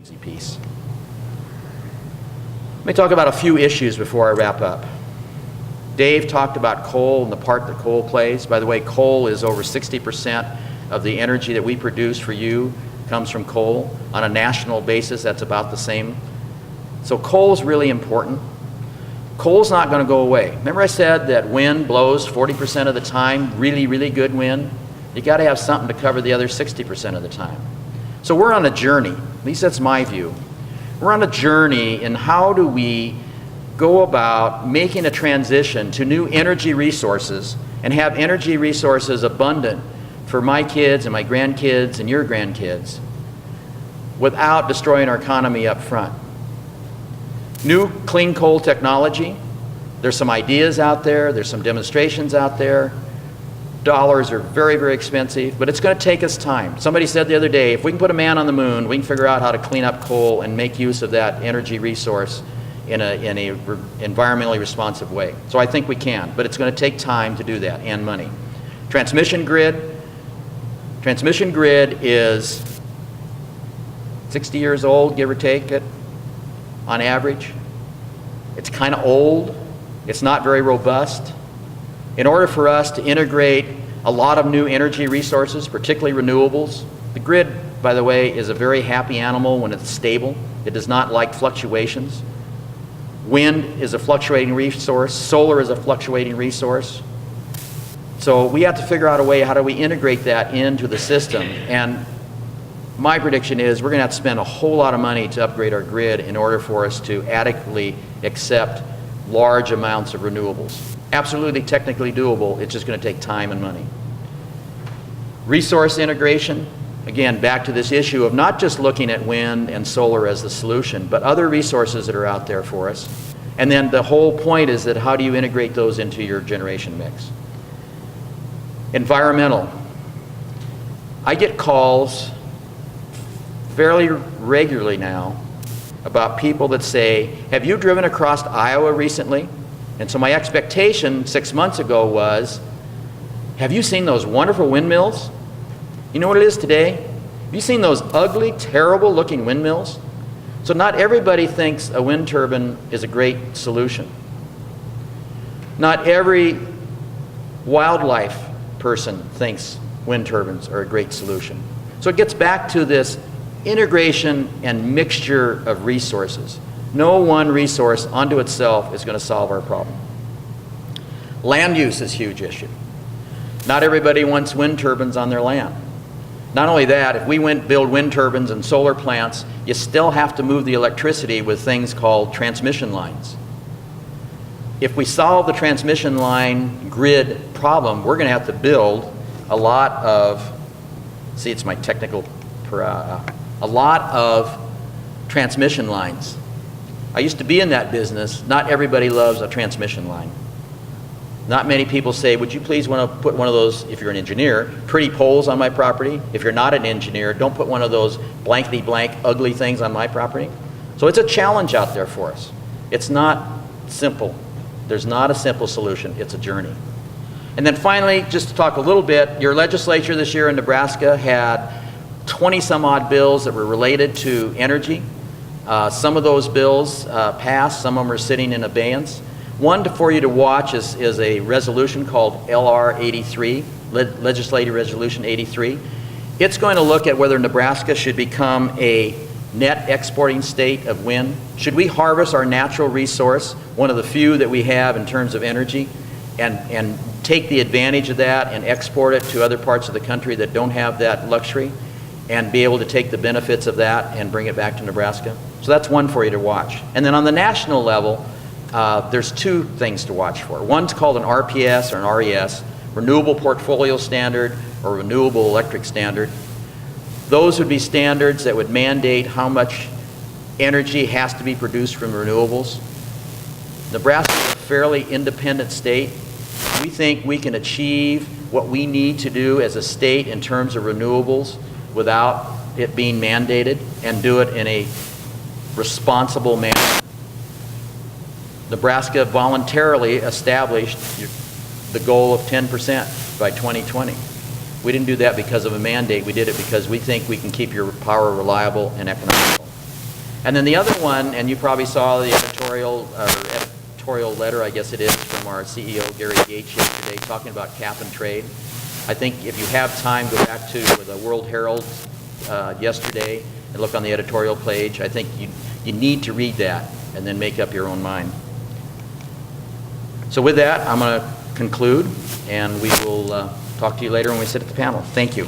piece. Let me talk about a few issues before I wrap up. Dave talked about coal and the part that coal plays. By the way, coal is over 60% of the energy that we produce for you comes from coal. On a national basis, that's about the same. So coal is really important. Coal's not going to go away. Remember I said that wind blows 40% of the time, really, really good wind? You got to have something to cover the other 60% of the time. So we're on a journey, at least that's my view. We're on a journey in how do we go about making a transition to new energy resources and have energy resources abundant for my kids and my grandkids and your grandkids without destroying our economy up front. New clean coal technology, there's some ideas out there, there's some demonstrations out there. Dollars are very, very expensive, but it's going to take us time. Somebody said the other day, if we can put a man on the moon, we can figure out how to clean up coal and make use of that energy resource in a environmentally responsive way. So I think we can, but it's going to take time to do that and money. Transmission grid. Transmission grid is 60 years old, give or take it, on average. It's kind of old. It's not very robust. In order for us to integrate a lot of new energy resources, particularly renewables, the grid, by the way, is a very happy animal when it's stable. It does not like fluctuations. Wind is a fluctuating resource. Solar is a fluctuating resource. So we have to figure out a way, how do we integrate that into the system? And my prediction is we're going to have to spend a whole lot of money to upgrade our grid in order for us to adequately accept large amounts of renewables. Absolutely technically doable, it's just going to take time and money. Resource integration, again, back to this issue of not just looking at wind and solar as the solution, but other resources that are out there for us. And then the whole point is that how do you integrate those into your generation mix? Environmental. I get calls fairly regularly now about people that say, have you driven across Iowa recently? And so my expectation 6 months ago was, have you seen those wonderful windmills? You know what it is today? Have you seen those ugly, terrible looking windmills? So not everybody thinks a wind turbine is a great solution. Not every wildlife person thinks wind turbines are a great solution. So it gets back to this integration and mixture of resources. No one resource unto itself is going to solve our problem. Land use is a huge issue. Not everybody wants wind turbines on their land. Not only that, if we build wind turbines and solar plants, you still have to move the electricity with things called transmission lines. If we solve the transmission line grid problem, we're going to have to build a lot of, see it's my technical, a lot of transmission lines. I used to be in that business. Not everybody loves a transmission line. Not many people say, would you please want to put one of those, if you're an engineer, pretty poles on my property? If you're not an engineer, don't put one of those blankety blank ugly things on my property. So it's a challenge out there for us. It's not simple. There's not a simple solution. It's a journey. And then finally, just to talk a little bit, your legislature this year in Nebraska had 20 some odd bills that were related to energy. Some of those bills passed, some of them are sitting in abeyance. One for you to watch is a resolution called LR 83, Legislative Resolution 83. It's going to look at whether Nebraska should become a net exporting state of wind. Should we harvest our natural resource, one of the few that we have in terms of energy, and take the advantage of that and export it to other parts of the country that don't have that luxury, and be able to take the benefits of that and bring it back to Nebraska? So that's one for you to watch. And then on the national level, there's two things to watch for. One's called an RPS or an RES, Renewable Portfolio Standard or Renewable Electric Standard. Those would be standards that would mandate how much energy has to be produced from renewables. Nebraska is a fairly independent state. We think we can achieve what we need to do as a state in terms of renewables without it being mandated, and do it in a responsible manner. Nebraska voluntarily established the goal of 10% by 2020. We didn't do that because of a mandate. We did it because we think we can keep your power reliable and economical. And then the other one, and you probably saw the editorial letter, I guess it is, from our CEO, Gary Gates, yesterday, talking about cap and trade. I think if you have time, go back to the World Herald yesterday and look on the editorial page. I think you need to read that and then make up your own mind. So with that, I'm going to conclude, and we will talk to you later when we sit at the panel. Thank you.